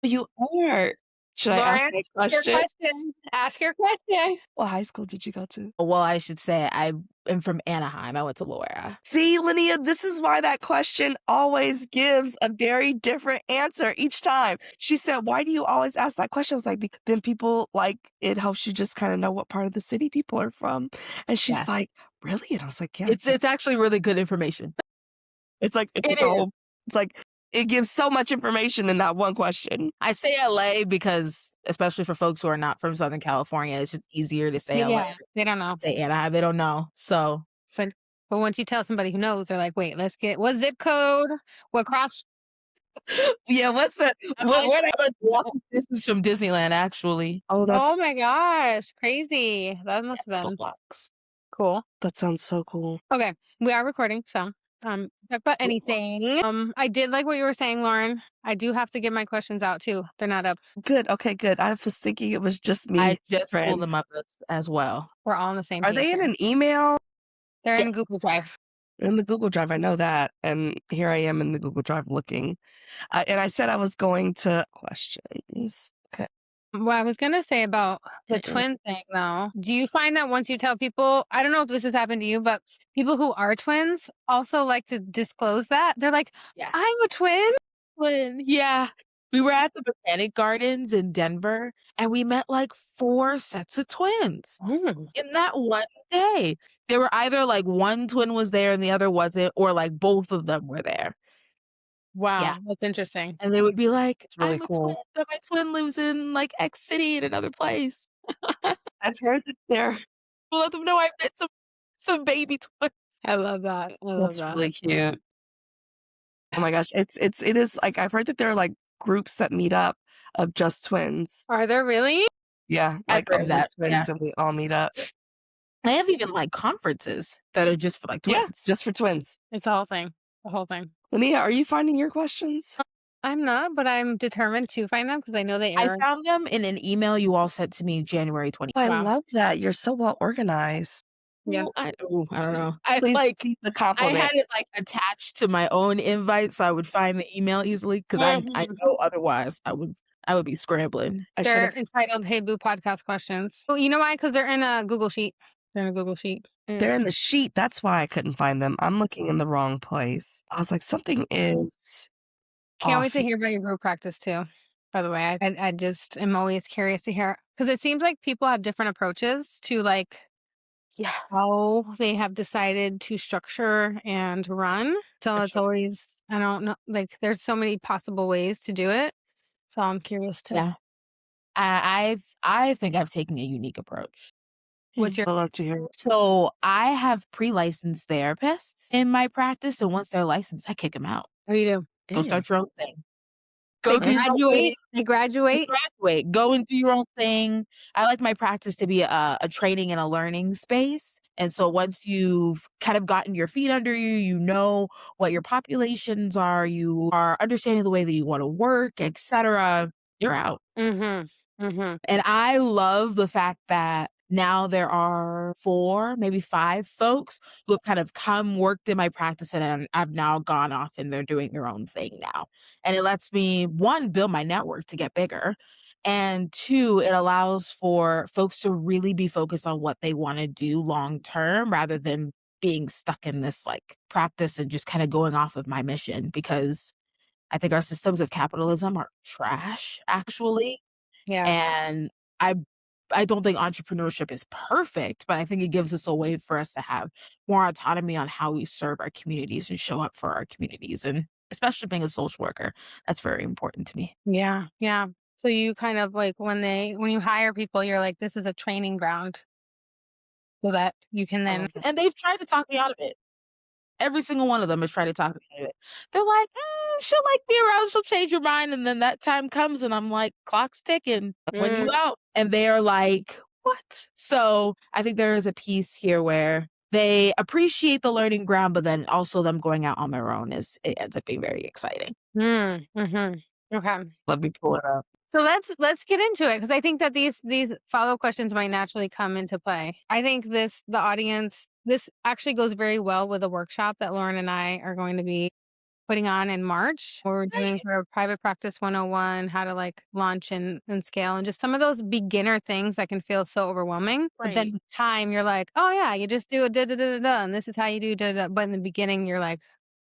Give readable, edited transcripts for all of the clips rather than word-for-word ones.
You are. Should I ask Lauren, my your question? question. Ask your question. What high school did you go to? Well, I should say I am from Anaheim. I went to Loera. See, Linnea, this is why that question always gives a very different answer each time. She said, why do you always ask that question? I was like, then people, like, it helps you just kind of know what part of the city people are from. And she's Yes. like, really? And I was like, yeah. It's actually really good information. It's like, it's like, it gives so much information in that one question. I say LA because, especially for folks who are not from Southern California, it's just easier to say LA. Yeah, they don't know. Say Anaheim, they don't know. So, But once you tell somebody who knows, they're like, wait, let's get what zip code? What cross? Yeah, what's that? I'm like walking distance from Disneyland, actually. Oh, Oh my gosh, crazy. That must have been blocks. cool. That sounds so cool. Okay, we are recording, so talk about anything. I did like what you were saying, Lauren. I do have to get my questions out too. They're not up. Good. Okay, good. I was thinking it was just me. I just pulled them up as well. We're all on the same Are page. they in here. an email? They're in Google Drive. In the Google Drive, I know that. And here I am in the Google Drive looking. And I said I was going to questions. Okay. What I was going to say about the twin thing, though, do you find that once you tell people, I don't know if this has happened to you, but people who are twins also like to disclose that? They're like, Yeah. I'm a twin. Yeah. We were at the Botanic Gardens in Denver, and we met like 4 sets of twins in that one day. They were either like one twin was there and the other wasn't, or like both of them were there. Wow, Yeah. that's interesting. And they would be like, It's really I'm a cool. twin, but my twin lives in like X city in another place. I've heard that they're We'll let them know I met some baby twins. I love that. I love that's that. really cute. Oh my gosh. It is like I've heard that there are like groups that meet up of just twins. Are there really? Yeah. I've Like heard of that, twins yeah. and we all meet up. I have even like conferences that are just for like twins. Yeah, just for twins. It's the whole thing. The whole thing. Linnea, are you finding your questions? I'm not, but I'm determined to find them because I know they I air. found them in an email you all sent to me January 20th. Oh, I Wow. love that. You're so well organized. Yeah. I don't know. I Please like keep the I compliment. had it like attached to my own invite so I would find the email easily because I know otherwise I would be scrambling. They're entitled Hey Boo Podcast Questions. Well, you know why? Because they're in a Google Sheet. They're in a Google Sheet. They're in the sheet. That's why I couldn't find them. I'm looking in the wrong place. I was like, something is Can't wait to off. hear about your group practice too. By the way, I just am always curious to hear because it seems like people have different approaches to like how they have decided to structure and run. So it's always, I don't know, like there's so many possible ways to do it. So I'm curious to. Yeah. I think I've taken a unique approach. What's your? I'd love to hear. So I have pre-licensed therapists in my practice, and once they're licensed, I kick them out. Oh, you do? Go start your own thing. They graduate. They graduate. Go and do your own thing. I like my practice to be a training and a learning space. And so once you've kind of gotten your feet under you, you know what your populations are, you are understanding the way that you want to work, etc., you're out. And I love the fact that now there are 4, maybe 5 folks who have kind of worked in my practice, and I've now gone off and they're doing their own thing now. And it lets me, 1, build my network to get bigger. And 2, it allows for folks to really be focused on what they want to do long term rather than being stuck in this like practice and just kind of going off of my mission, because I think our systems of capitalism are trash, actually. Yeah. And I don't think entrepreneurship is perfect, but I think it gives us a way for us to have more autonomy on how we serve our communities and show up for our communities. And especially being a social worker, that's very important to me. Yeah. Yeah. So you kind of like when you hire people, you're like, this is a training ground so that you can then. And they've tried to talk me out of it. Every single one of them has tried to talk me out of it. They're like, she'll like be around, she'll change your mind. And then that time comes and I'm like, clock's ticking. When you out? And they're like, what? So I think there is a piece here where they appreciate the learning ground, but then also them going out on their own it ends up being very exciting. Okay. Let me pull it up. So let's get into it, because I think that these follow-up questions might naturally come into play. I think the audience, this actually goes very well with a workshop that Lauren and I are going to be putting on in March. We're doing for a private practice 101, how to like launch and scale, and just some of those beginner things that can feel so overwhelming. But then Right. with time, you're like, oh yeah, you just do a da da da da da, and this is how you do da da. But in the beginning, you're like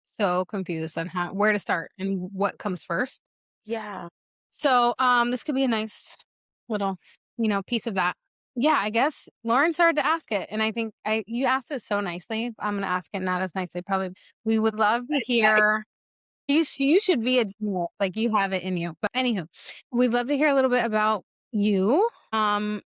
so confused on where to start and what comes first. Yeah. So this could be a nice little, piece of that. Yeah, I guess Lauren started to ask it, and I think I you asked it so nicely. I'm gonna ask it not as nicely. Probably, we would love to hear. You should be a genius, like you have it in you. But anywho, we'd love to hear a little bit about you,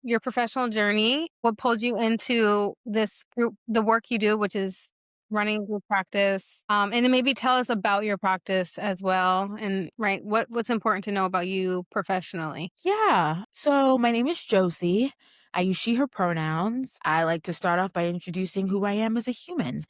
your professional journey, what pulled you into this group, the work you do, which is running a group practice, and then maybe tell us about your practice as well, and right, what's important to know about you professionally. Yeah. So my name is Josie. I use she, her pronouns. I like to start off by introducing who I am as a human.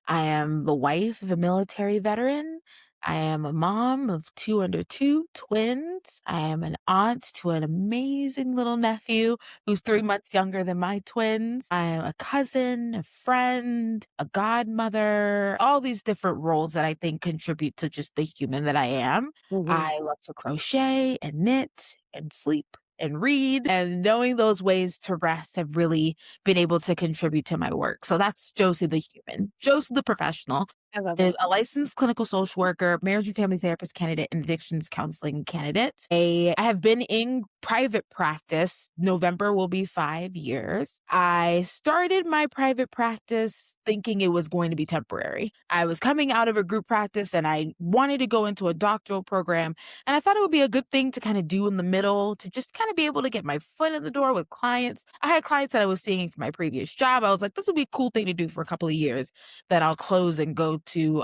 I am the wife of a military veteran. I am a mom of two under two twins. I am an aunt to an amazing little nephew who's 3 months younger than my twins. I am a cousin, a friend, a godmother, all these different roles that I think contribute to just the human that I am. Mhm. I love to crochet and knit and sleep and read, and knowing those ways to rest have really been able to contribute to my work. So that's Josie the human. Josie the professional I love is it. a licensed clinical social worker, marriage and family therapist candidate, and addictions counseling candidate. I have been in private practice. November will be 5 years. I started my private practice thinking it was going to be temporary. I was coming out of a group practice and I wanted to go into a doctoral program. And I thought it would be a good thing to kind of do in the middle to just kind of be able to get my foot in the door with clients. I had clients that I was seeing from my previous job. I was like, this would be a cool thing to do for a couple of years, that I'll close and go to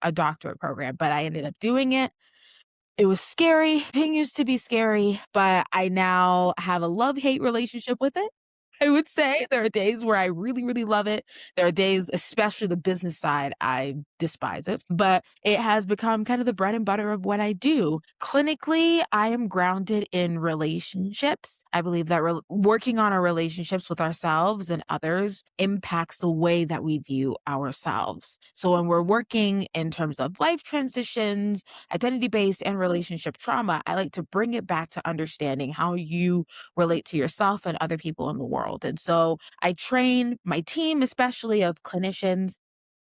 a doctorate program. But I ended up doing it. It was scary, continues to be scary, but I now have a love-hate relationship with it. I would say there are days where I really, really love it. There are days, especially the business side, I despise it, but it has become kind of the bread and butter of what I do. Clinically, I am grounded in relationships. I believe that working on our relationships with ourselves and others impacts the way that we view ourselves. So when we're working in terms of life transitions, identity-based and relationship trauma, I like to bring it back to understanding how you relate to yourself and other people in the world. And so I train my team, especially of clinicians,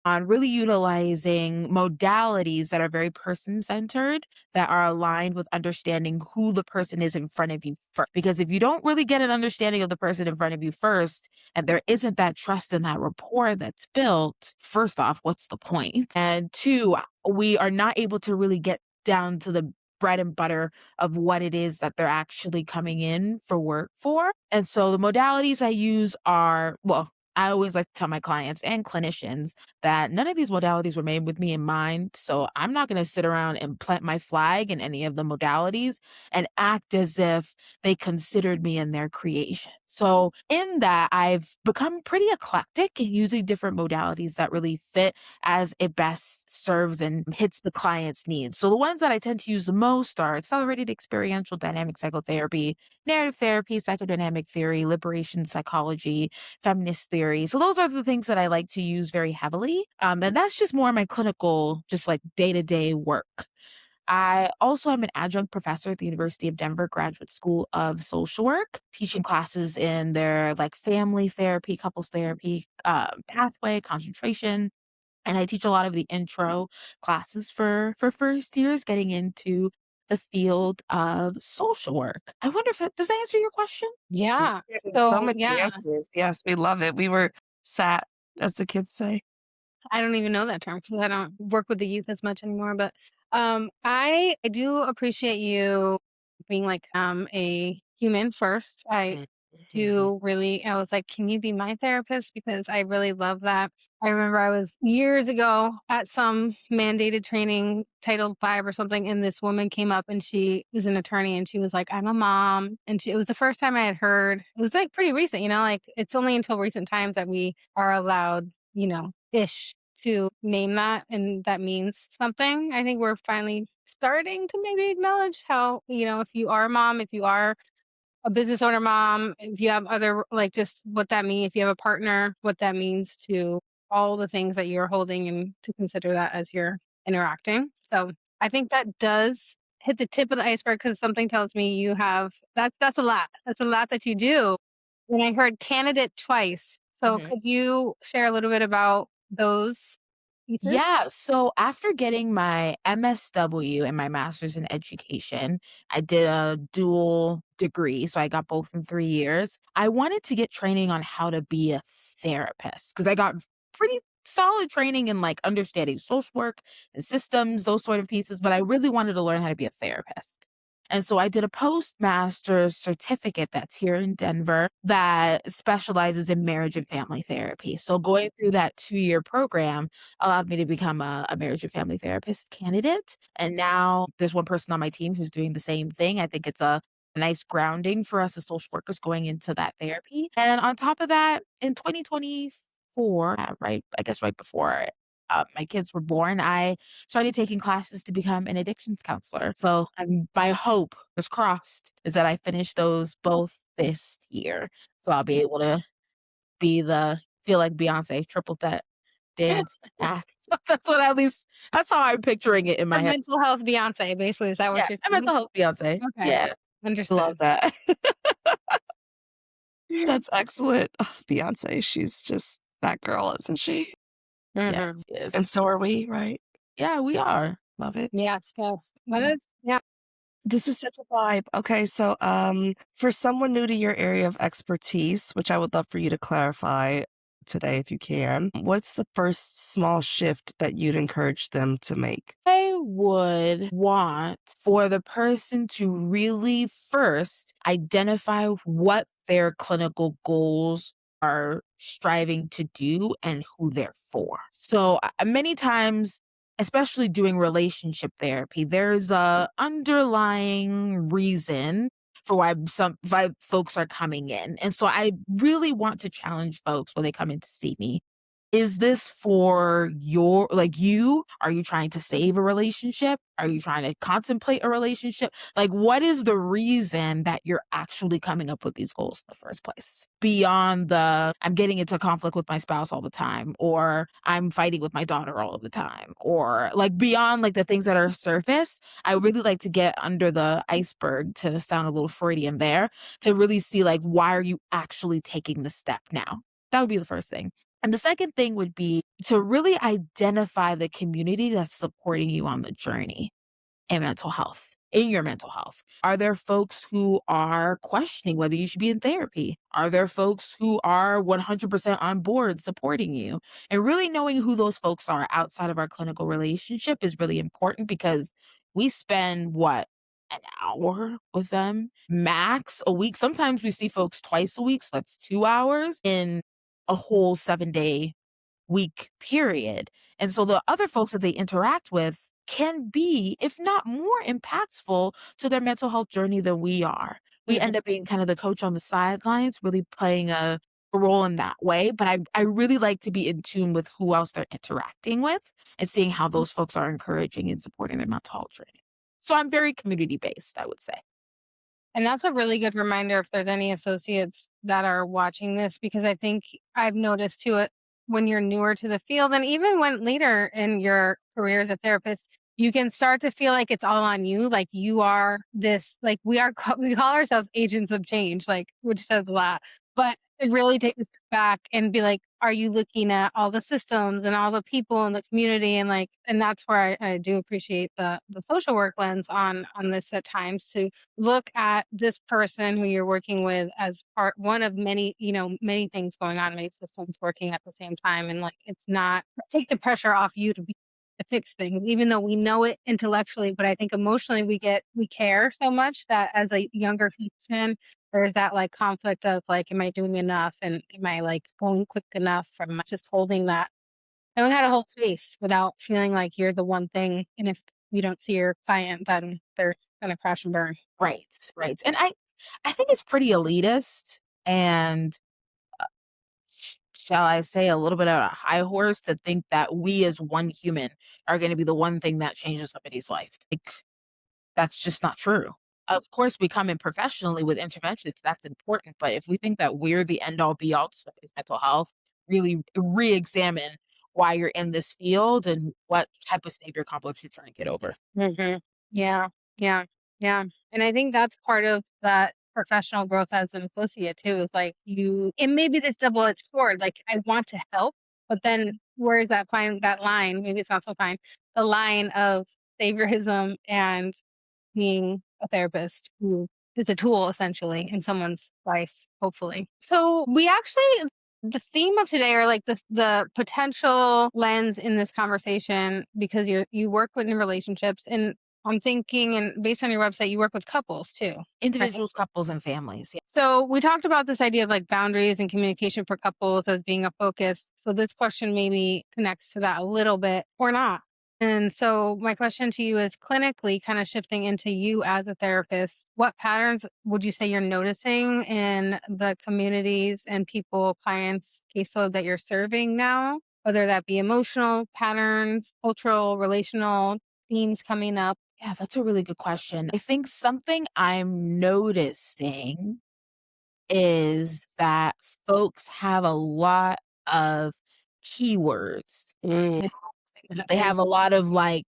on really utilizing modalities that are very person centered, that are aligned with understanding who the person is in front of you first. Because if you don't really get an understanding of the person in front of you first, and there isn't that trust and that rapport that's built, first off, what's the point? And two, we are not able to really get down to the bread and butter of what it is that they're actually coming in for work for. And so the modalities I use are, well, I always like to tell my clients and clinicians that none of these modalities were made with me in mind. So I'm not going to sit around and plant my flag in any of the modalities and act as if they considered me in their creation. So in that, I've become pretty eclectic in using different modalities that really fit as it best serves and hits the client's needs. So the ones that I tend to use the most are accelerated experiential dynamic psychotherapy, narrative therapy, psychodynamic theory, liberation psychology, feminist theory. So those are the things that I like to use very heavily. And that's just more my clinical, just like day-to-day work. I also am an adjunct professor at the University of Denver Graduate School of Social Work, teaching classes in their like family therapy, couples therapy, pathway, concentration. And I teach a lot of the intro classes for first years getting into the field of social work. I wonder if does that answer your question? Yeah. Yeah, so So many yeah, answers. Yes, we love it. We were sat, as the kids say. I don't even know that term because I don't work with the youth as much anymore. But I do appreciate you being like a human first. I Mhm. do really. I was like, can you be my therapist? Because I really love that. I remember I was years ago at some mandated training, Title V or something, and this woman came up and she is an attorney and she was like, I'm a mom. And it was the first time I had heard, it was like pretty recent, like it's only until recent times that we are allowed, ish to name that. And that means something. I think we're finally starting to maybe acknowledge how, if you are a mom, if you are a business owner mom, if you have other, like just what that means, if you have a partner, what that means to all the things that you're holding and to consider that as your interacting. So I think that does hit the tip of the iceberg because something tells me you have that's a lot. That's a lot that you do. And I heard candidate twice. So Mhm. could you share a little bit about those pieces? Yeah. So after getting my MSW and my master's in education, I did a dual degree. So I got both in 3 years. I wanted to get training on how to be a therapist because I got pretty solid training in like understanding social work and systems, those sort of pieces. But I really wanted to learn how to be a therapist. And so I did a postmaster's certificate that's here in Denver that specializes in marriage and family therapy. So going through that 2 year program allowed me to become a marriage and family therapist candidate. And now there's one person on my team who's doing the same thing. I think it's a nice grounding for us as social workers going into that therapy. And on top of that, in 2024, right, I guess right before my kids were born, I started taking classes to become an addictions counselor. So my hope is crossed is that I finish those both this year. So I'll be able to feel like Beyonce, triple threat, dance, act. That's what at least that's how I'm picturing it in my The head. mental health Beyonce, basically. Is that Yeah, what you're and saying? mental health Beyonce. Okay. Yeah. Love Understood. that. That's excellent. Oh, Beyonce, she's just that girl, isn't she? Yeah, Mhm. she And is. so are we, right? Yeah, we are. Love it. Yes, yes. That is yeah. This is such a vibe. Okay, so for someone new to your area of expertise, which I would love for you to clarify today if you can, what's the first small shift that you'd encourage them to make? I would want for the person to really first identify what their clinical goals are striving to do and who they're for. So many times, especially doing relationship therapy, there's a underlying reason for why folks are coming in. And so I really want to challenge folks when they come in to see me. Is this for your like you? Are you trying to save a relationship? Are you trying to contemplate a relationship? Like, what is the reason that you're actually coming up with these goals in the first place? Beyond the I'm getting into conflict with my spouse all the time, or I'm fighting with my daughter all of the time, or like beyond like the things that are surface, I would really like to get under the iceberg to sound a little Freudian there to really see like why are you actually taking the step now? That would be the first thing. And the second thing would be to really identify the community that's supporting you on the journey in mental health, in your mental health. Are there folks who are questioning whether you should be in therapy? Are there folks who are 100% on board supporting you? And really knowing who those folks are outside of our clinical relationship is really important because we spend what? An hour with them, max a week. Sometimes we see folks twice a week, so that's 2 hours in a whole 7 day week period. And so the other folks that they interact with can be, if not more impactful to their mental health journey than we are. We Mhm. end up being kind of the coach on the sidelines, really playing a role in that way. But I really like to be in tune with who else they're interacting with and seeing how those folks are encouraging and supporting their mental health journey. So I'm very community based, I would say. And that's a really good reminder if there's any associates that are watching this, because I think I've noticed too, when you're newer to the field and even when later in your career as a therapist, you can start to feel like it's all on you. Like you are this, like we call ourselves agents of change, like, which says a lot, but it really take a step back and be like, are you looking at all the systems and all the people in the community? And like, and that's where I do appreciate the social work lens on this at times to look at this person who you're working with as part one of many, many things going on, many systems working at the same time. And like it's not take the pressure off you to fix things, even though we know it intellectually. But I think emotionally we care so much that as a younger patient, there's that like conflict of like, am I doing enough? And am I like going quick enough from just holding that knowing how to hold space without feeling like you're the one thing. And if you don't see your client, then they're gonna crash and burn. Right, right. And I think it's pretty elitist and shall I say, a little bit of a high horse to think that we as one human are going to be the one thing that changes somebody's life. Like, that's just not true. Of course, we come in professionally with interventions. That's important. But if we think that we're the end all be all to somebody's mental health, really re examine why you're in this field and what type of savior complex you're trying to get over. Yeah, yeah, yeah. And I think that's part of that professional growth as an associate too, is like it may be this double-edged sword. Like I want to help, but then where is that line? Maybe it's not so fine. The line of saviorism and being a therapist who is a tool essentially in someone's life, hopefully. So the theme of today, or like the potential lens in this conversation, because you work in relationships, and I'm thinking, and based on your website, you work with couples too. Individuals, couples, and families. Yeah. So we talked about this idea of like boundaries and communication for couples as being a focus. So this question maybe connects to that a little bit or not. And so my question to you is, clinically, kind of shifting into you as a therapist, what patterns would you say you're noticing in the communities and people, clients, caseload that you're serving now, whether that be emotional patterns, cultural, relational themes coming up? Yeah, that's a really good question. I think something I'm noticing is that folks have a lot of keywords. They have a lot of like,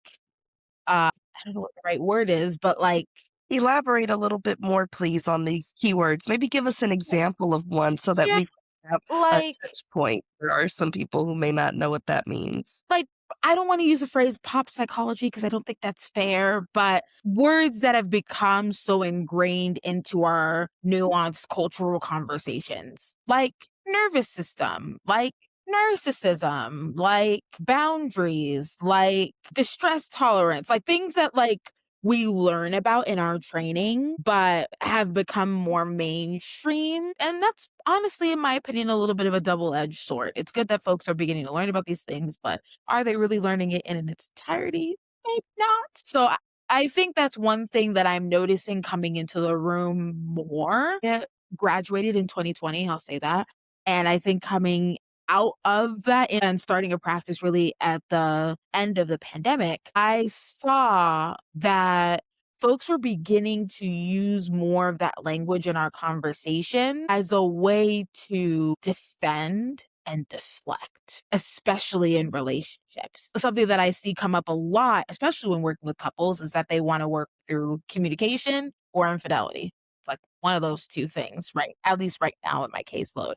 I don't know what the right word is, but like, Elaborate a little bit more, please, on these keywords. Maybe give us an example of one so that yeah, we have a like, touch point. There are some people who may not know what that means. like, I don't want to use the phrase pop psychology because I don't think that's fair, but words that have become so ingrained into our nuanced cultural conversations, like nervous system, like narcissism, like boundaries, like distress tolerance, like things that like we learn about in our training, but have become more mainstream. And that's honestly, in my opinion, a little bit of a double-edged sword. It's good that folks are beginning to learn about these things, but are they really learning it in its entirety? Maybe not. So I think that's one thing that I'm noticing coming into the room more. I graduated in 2020, I'll say that. And I think coming out of that and starting a practice really at the end of the pandemic, I saw that folks were beginning to use more of that language in our conversation as a way to defend and deflect, especially in relationships. Something that I see come up a lot, especially when working with couples, is that they want to work through communication or infidelity. It's like one of those two things, right? At least right now in my caseload.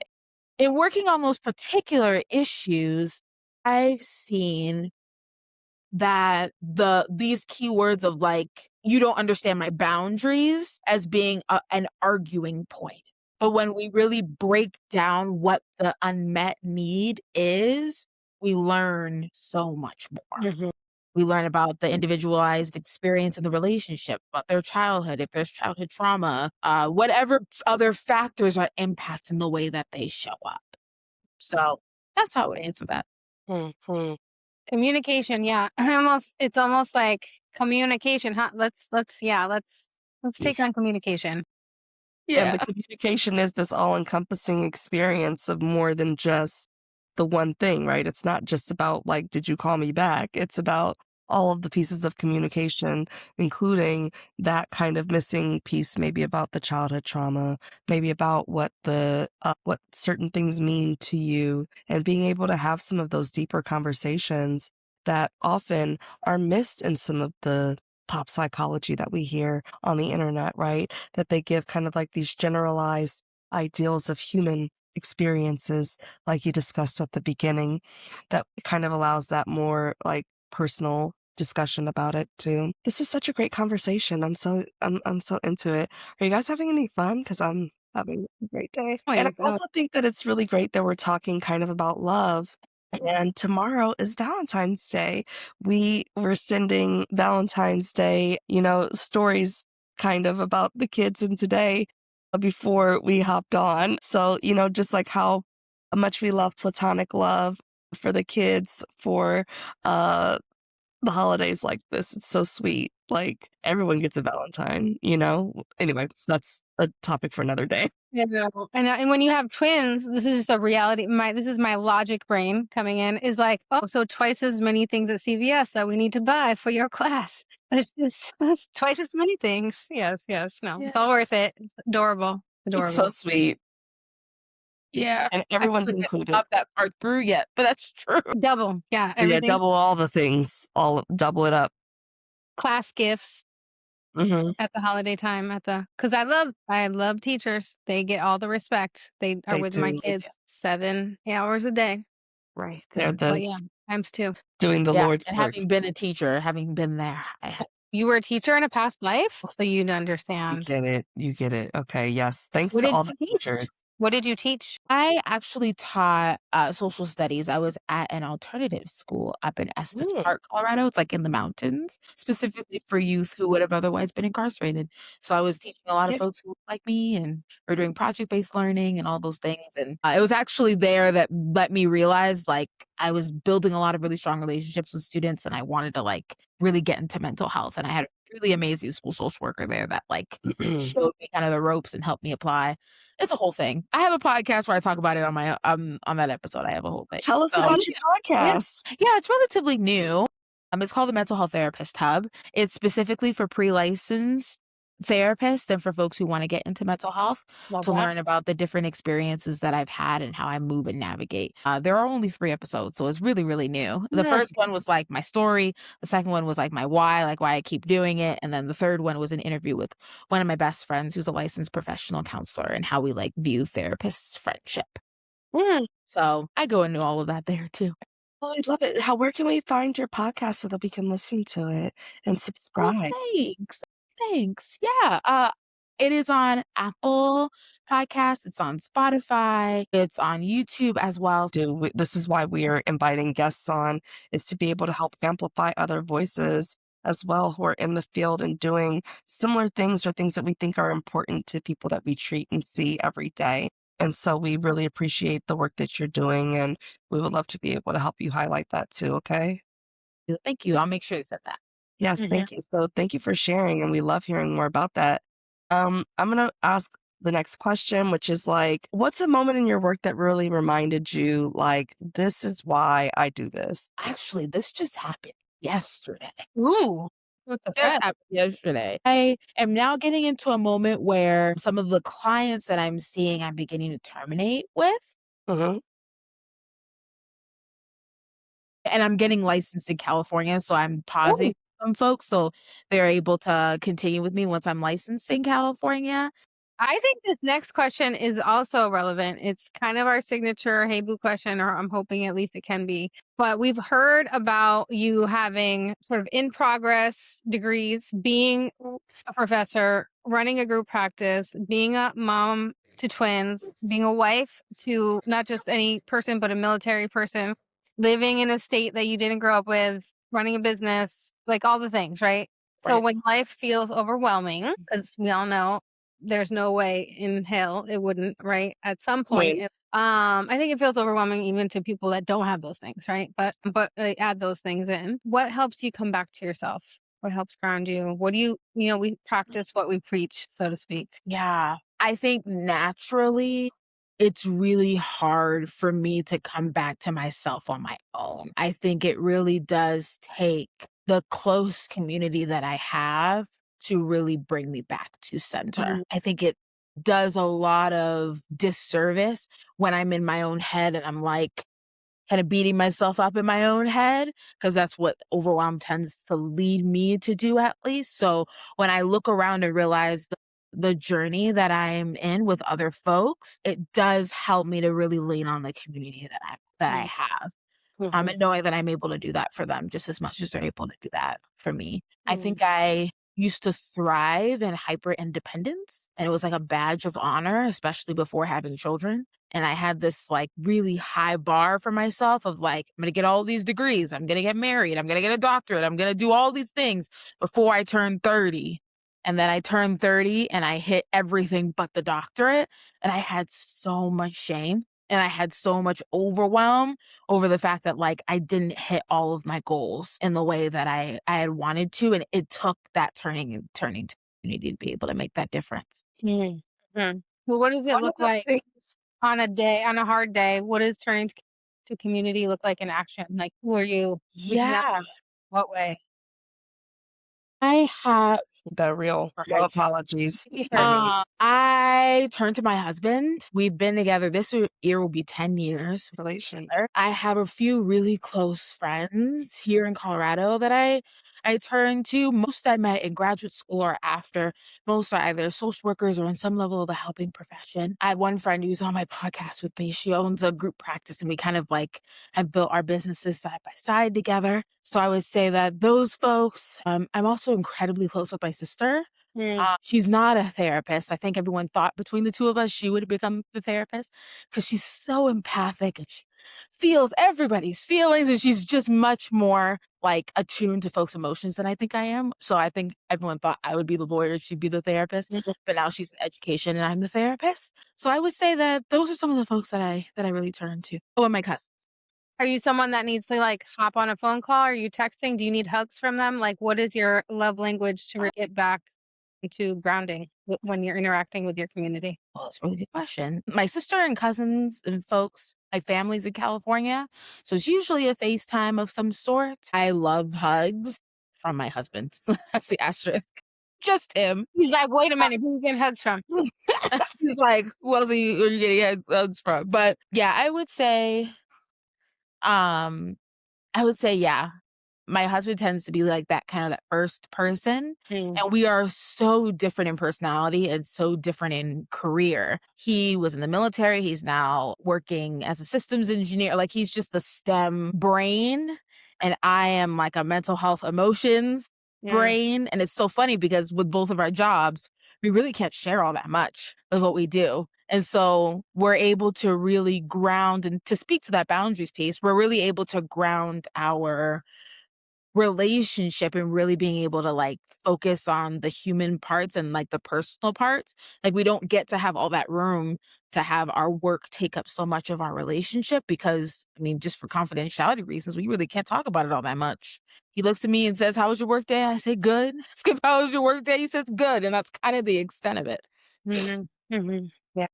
In working on those particular issues, I've seen that these keywords of like, you don't understand my boundaries as being an arguing point. But when we really break down what the unmet need is, we learn so much more. We learn about the individualized experience in the relationship, about their childhood, if there's childhood trauma, whatever other factors are impacting the way that they show up. So that's how I would answer that. Communication, yeah. It's almost like communication, huh? Let's take on communication. And the communication is this all-encompassing experience of more than just the one thing, right? It's not just about like, did you call me back? It's about all of the pieces of communication, including that kind of missing piece, maybe about the childhood trauma, maybe about what what certain things mean to you, and being able to have some of those deeper conversations that often are missed in some of the pop psychology that we hear on the internet, right? That they give kind of like these generalized ideals of human experiences, like you discussed at the beginning, that kind of allows that more like personal discussion about it too. This is such a great conversation. I'm so into it. Are you guys having any fun? Because I'm having a great day. Oh, And yeah, I also think that it's really great that we're talking kind of about love. And tomorrow is Valentine's Day. We were sending Valentine's Day, stories kind of about the kids in today before we hopped on. So, just like how much we love platonic love for the kids for the holidays like this. It's so sweet. Like everyone gets a Valentine, Anyway, that's a topic for another day. I know. And when you have twins, this is just a reality. This is my logic brain coming in, is like, oh, so twice as many things at CVS that we need to buy for your class. It's just that's twice as many things. Yes. No, it's all worth it. It's adorable. It's so sweet. Yeah. And everyone's Actually, I haven't included. thought that part through yet, but that's true. Double. Yeah. Yeah, Everything. double all the things, all double it up. Class gifts Mhm. at the holiday time because I love teachers. They get all the respect. They are They with my do. They do. kids 7 hours a day. Right. They're But the yeah, times two. doing the Yeah, Lord's and work. having been a teacher, having been there, You were a teacher in a past life, so you'd You understand. get it. You get it. Okay, yes. Thanks What to did all the you teach? teachers. What did you teach? I actually taught social studies. I was at an alternative school up in Estes Mm, Park, Colorado. It's like in the mountains, specifically for youth who would have otherwise been incarcerated. So I was teaching a lot of yeah. folks who look like me, and we're doing project based learning and all those things. And it was actually there that let me realize like I was building a lot of really strong relationships with students, and I wanted to like really get into mental health. And I had a really amazing school social worker there that like showed me kind of the ropes and helped me apply. It's a whole thing. I have a podcast where I talk about it on my on that episode. I have a whole thing. Tell us So about your yeah, podcast. yeah, it's relatively new. It's called the Mental Health Therapist Hub. It's specifically for pre-licensed therapists and for folks who want to get into mental health Love to that. learn about the different experiences that I've had and how I move and navigate. There are only 3 episodes, so it's really, really new. The Yeah. first one was like my story. The second one was like my why, like why I keep doing it. And then the third one was an interview with one of my best friends who's a licensed professional counselor and how we like view therapists' friendship. Mm. So I go into all of that there too. Oh, I'd love it. Where can we find your podcast so that we can listen to it and Oh, subscribe? thanks. Thanks. Yeah. It is on Apple Podcasts. It's on Spotify. It's on YouTube as well. This is why we are inviting guests on, is to be able to help amplify other voices as well who are in the field and doing similar things or things that we think are important to people that we treat and see every day. And so we really appreciate the work that you're doing, and we would love to be able to help you highlight that too, okay? Thank you. I'll make sure to set that. Yes, Mhm. thank you. So thank you for sharing, and we love hearing more about that. I'm gonna ask the next question, which is like, what's a moment in your work that really reminded you, like, this is why I do this? Actually, this just happened yesterday. Ooh. What the Just frick? happened yesterday. I am now getting into a moment where some of the clients that I'm seeing, I'm beginning to terminate with. Hmm. And I'm getting licensed in California, so I'm Ooh. pausing some folks so they're able to continue with me once I'm licensed in California. I think this next question is also relevant. It's kind of our signature Hey Boo question, or I'm hoping at least it can be. But we've heard about you having sort of in progress degrees, being a professor, running a group practice, being a mom to twins, being a wife to not just any person, but a military person, living in a state that you didn't grow up with, running a business, like all the things, right? So Right. when life feels overwhelming, because we all know there's no way in hell it wouldn't, right? At some point, Right. I think it feels overwhelming even to people that don't have those things, right? But add those things in. What helps you come back to yourself? What helps ground you? What do we practice what we preach, so to speak. Yeah. I think naturally it's really hard for me to come back to myself on my own. I think it really does take the close community that I have to really bring me back to center. Mhm. I think it does a lot of disservice when I'm in my own head and I'm like, kind of beating myself up in my own head because that's what overwhelm tends to lead me to do, at least. So when I look around and realize the journey that I'm in with other folks, it does help me to really lean on the community that I have. Mhm. And knowing that I'm able to do that for them just as much as they're able to do that for me. I Mm. think I used to thrive in hyper independence, and it was like a badge of honor, especially before having children. And I had this like really high bar for myself of like, I'm going to get all these degrees. I'm going to get married. I'm going to get a doctorate. I'm going to do all these things before I turn 30. And then I turned 30 and I hit everything but the doctorate. And I had so much shame and I had so much overwhelm over the fact that like I didn't hit all of my goals in the way that I had wanted to. And it took that turning to community to be able to make that difference. Mm. Mhm. Well, what does it One of look the like things, on a hard day? What does turning to community look like in action? Like, who are you reaching out? Yeah. What way? I have The real no apologies. I turned to my husband. We've been together. This year will be 10 years. Relations. I have a few really close friends here in Colorado that I turn to. Most I met in graduate school or after. Most are either social workers or in some level of the helping profession. I have one friend who's on my podcast with me. She owns a group practice, and we kind of like have built our businesses side by side together. So I would say that those folks. I'm also incredibly close with my sister. She's not a therapist. I think everyone thought between the two of us she would become the therapist because she's so empathic and she feels everybody's feelings, and she's just much more like attuned to folks' emotions than I think I am. So I think everyone thought I would be the lawyer, she'd be the therapist, but now she's in education and I'm the therapist. So I would say that those are some of the folks that I really turn to. Oh, and my cousin. Are you someone that needs to like hop on a phone call? Are you texting? Do you need hugs from them? Like, what is your love language to get back into grounding when you're interacting with your community? Well, that's a really good question. My sister and cousins and folks, my family's in California, so it's usually a FaceTime of some sort. I love hugs from my husband. That's the asterisk. Just him. He's like, wait a minute, who are you getting hugs from? He's like, who else are you getting hugs from? But yeah, I would say, yeah. My husband tends to be like that kind of that first person. And we are so different in personality and so different in career. He was in the military. He's now working as a systems engineer. Like he's just the STEM brain. And I am like a mental health emotions brain. And it's so funny because with both of our jobs, we really can't share all that much of what we do. And so we're able to really ground, and to speak to that boundaries piece, we're really able to ground our relationship and really being able to like focus on the human parts and like the personal parts. Like we don't get to have all that room to have our work take up so much of our relationship because, I mean, just for confidentiality reasons, we really can't talk about it all that much. He looks at me and says, "How was your work day?" I say, "Good." Skip, "How was your work day?" He says, "Good." And that's kind of the extent of it. Yeah.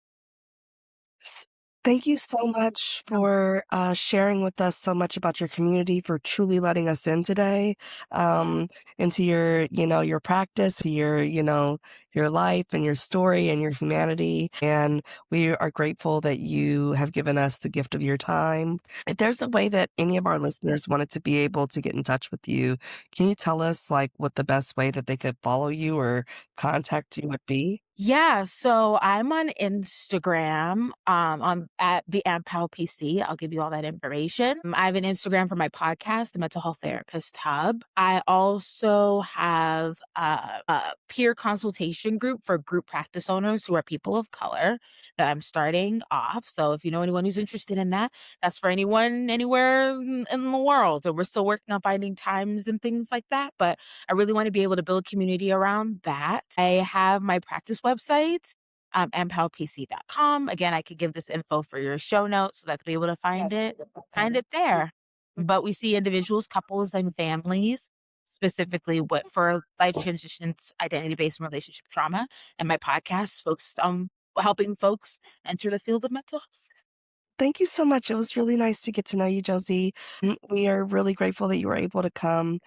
Thank you so much for sharing with us so much about your community, for truly letting us in today, into your practice, to your life and your story and your humanity. And we are grateful that you have given us the gift of your time. If there's a way that any of our listeners wanted to be able to get in touch with you, can you tell us like what the best way that they could follow you or contact you would be? Yeah, so I'm on Instagram, on at the Ampaw-PC. I'll give you all that information. I have an Instagram for my podcast, the Mental Health Therapist Hub. I also have a peer consultation group for group practice owners who are people of color that I'm starting off. So if you know anyone who's interested in that, that's for anyone anywhere in the world. So we're still working on finding times and things like that, but I really want to be able to build community around that. I have my practice website, Ampaw-PC.com. Again, I could give this info for your show notes so that they'll be able to find it there. But we see individuals, couples, and families, specifically for life transitions, identity-based and relationship trauma. And my podcast focused on helping folks enter the field of mental health. Thank you so much. It was really nice to get to know you, Josie. We are really grateful that you were able to come.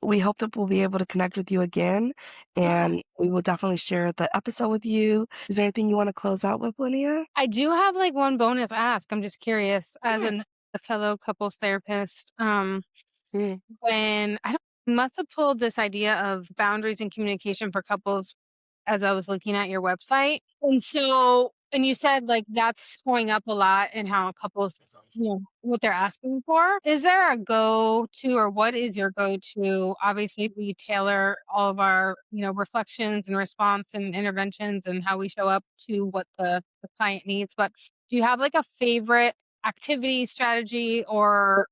We hope that we'll be able to connect with you again, and we will definitely share the episode with you. Is there anything you want to close out with, Linnea? I do have like one bonus ask. I'm just curious, as a fellow couples therapist, when I must have pulled this idea of boundaries and communication for couples as I was looking at your website. And you said like that's showing up a lot in how couples, what they're asking for. Is there a go-to, or what is your go-to? Obviously, we tailor all of our, reflections and response and interventions and how we show up to what the client needs. But do you have like a favorite activity, strategy, or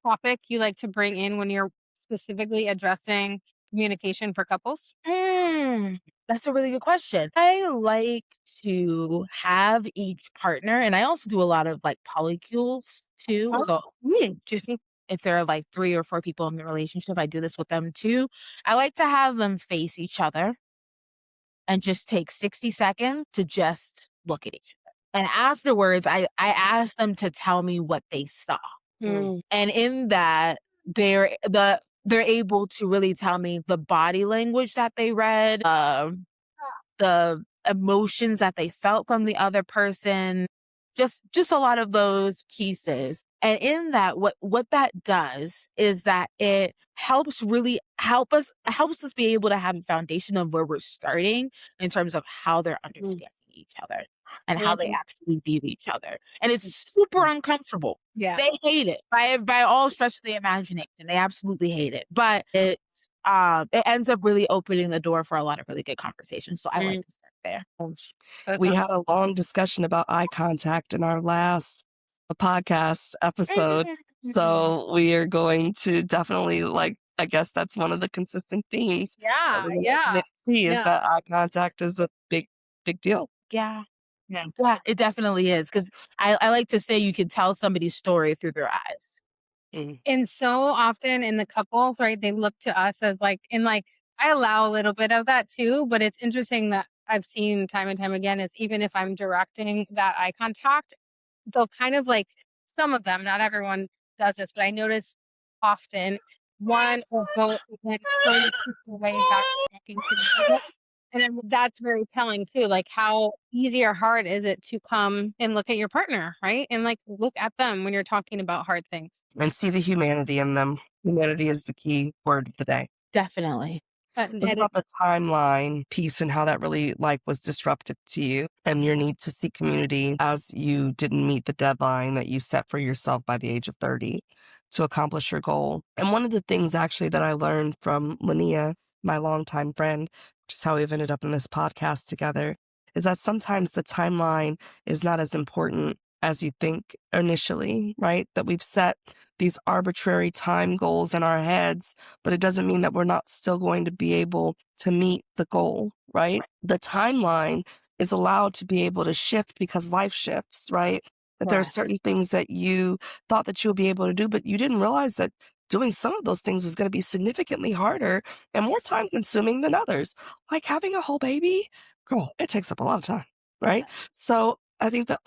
topic you like to bring in when you're specifically addressing communication for couples? That's a really good question. I like to have each partner, and I also do a lot of like polycules too. So Juicy. if there are like 3 or 4 people in the relationship, I do this with them too. I like to have them face each other and just take 60 seconds to just look at each other. And afterwards, I ask them to tell me what they saw. And in that, the they're able to really tell me the body language that they read, the emotions that they felt from the other person, just a lot of those pieces. And in that, what that does is that it helps us be able to have a foundation of where we're starting in terms of how they're understanding each other and how they actually view each other. And it's super uncomfortable. Yeah. They hate it by all stretch of the imagination. They absolutely hate it. But it ends up really opening the door for a lot of really good conversations. So I like to start there. We had a long discussion about eye contact in our last podcast episode. So we are going to definitely, like, I guess that's one of the consistent themes. Yeah, yeah. Is that eye contact is a big deal. Yeah, it definitely is. Because I like to say you can tell somebody's story through their eyes. And so often in the couples, right, they look to us as like, and like, I allow a little bit of that too, but it's interesting that I've seen time and time again is even if I'm directing that eye contact, they'll kind of like, some of them, not everyone does this, but I notice often one or both then slowly push away back talking to me. And then that's very telling too, like how easy or hard is it to come and look at your partner, right? And like look at them when you're talking about hard things. And see the humanity in them. Humanity is the key word of the day. Definitely. It's about the timeline piece and how that really was disruptive to you and your need to seek community as you didn't meet the deadline that you set for yourself by the age of 30 to accomplish your goal. And one of the things actually that I learned from Linnea, my longtime friend, which is how we've ended up in this podcast together, is that sometimes the timeline is not as important as you think initially, right? That we've set these arbitrary time goals in our heads, but it doesn't mean that we're not still going to be able to meet the goal, right? The timeline is allowed to be able to shift because life shifts, right? That there are certain things that you thought that you'll be able to do, but you didn't realize that doing some of those things was going to be significantly harder and more time consuming than others. Like having a whole baby, girl, it takes up a lot of time, right? So I think that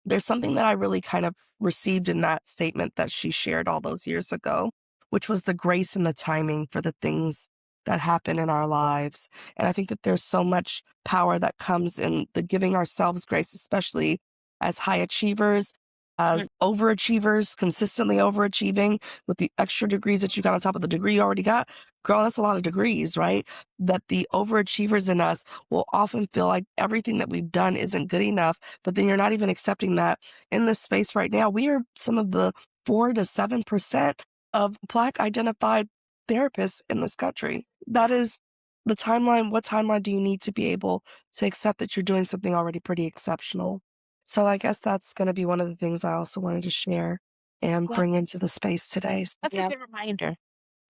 there's something that I really kind of received in that statement that she shared all those years ago, which was the grace and the timing for the things that happen in our lives. And I think that there's so much power that comes in the giving ourselves grace, especially as high achievers, as overachievers, consistently overachieving with the extra degrees that you got on top of the degree you already got. Girl, that's a lot of degrees, right? That the overachievers in us will often feel like everything that we've done isn't good enough, but then you're not even accepting that in this space right now. We are some of the 4 to 7% of Black identified therapists in this country. That is the timeline. What timeline do you need to be able to accept that you're doing something already pretty exceptional? So I guess that's going to be one of the things I also wanted to share and bring into the space today. That's a good reminder.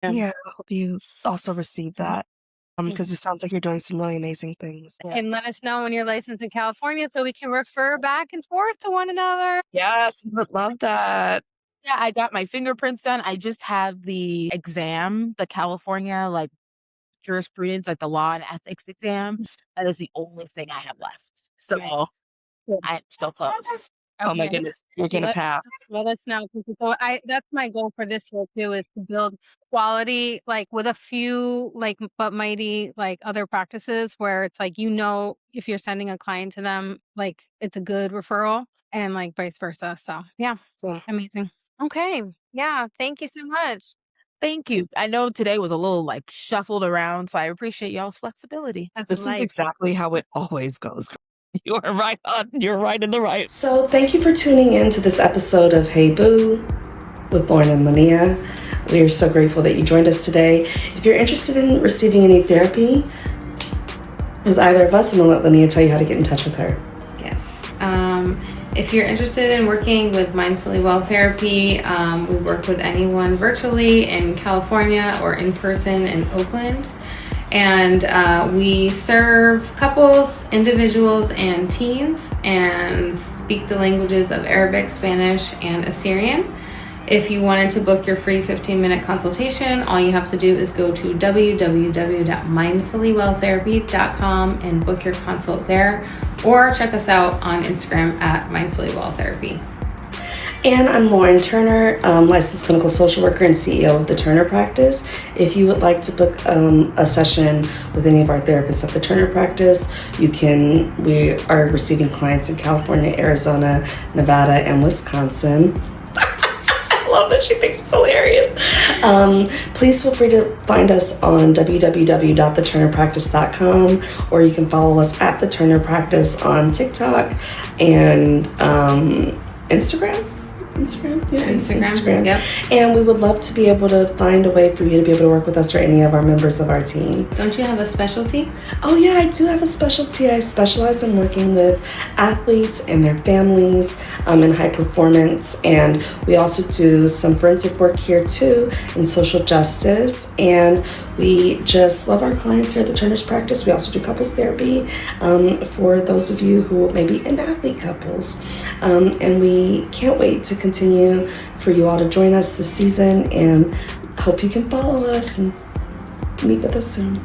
Yeah, I hope you also receive that because it sounds like you're doing some really amazing things. And let us know when you're licensed in California so we can refer back and forth to one another. Yes, we would love that. Yeah, I got my fingerprints done. I just have the exam, the California jurisprudence, the law and ethics exam. That is the only thing I have left. So I'm so close. Okay. Oh my goodness, you're gonna pass. Let us know. So that's my goal for this year too, is to build quality, with a few but mighty other practices where it's if you're sending a client to them, it's a good referral and vice versa. So yeah, amazing. Okay, yeah, thank you so much. Thank you. I know today was a little shuffled around, so I appreciate y'all's flexibility. This is exactly how it always goes. You are right on. You're right in the right. So thank you for tuning in to this episode of Hey Boo with Lauren and Linnea. We are so grateful that you joined us today. If you're interested in receiving any therapy with either of us, I'm going to let Linnea tell you how to get in touch with her. Yes. If you're interested in working with Mindfully Well Therapy, we work with anyone virtually in California or in person in Oakland. And we serve couples, individuals, and teens, and speak the languages of Arabic, Spanish, and Assyrian. If you wanted to book your free 15-minute consultation, all you have to do is go to www.mindfullywelltherapy.com and book your consult there, or check us out on Instagram at Mindfully Well Therapy. And I'm Lauren Turner, licensed clinical social worker and CEO of the Turner Practice. If you would like to book a session with any of our therapists at the Turner Practice, we are receiving clients in California, Arizona, Nevada, and Wisconsin. I love that she thinks it's hilarious. Please feel free to find us on www.theturnerpractice.com, or you can follow us at The Turner Practice on TikTok and Instagram. Yep. And we would love to be able to find a way for you to be able to work with us or any of our members of our team. Don't you have a specialty? Oh yeah, I do have a specialty. I specialize in working with athletes and their families in high performance, and we also do some forensic work here too in social justice, and we just love our clients here at the Turner's Practice. We also do couples therapy for those of you who may be in athlete couples, and we can't wait to continue for you all to join us this season, and hope you can follow us and meet with us soon.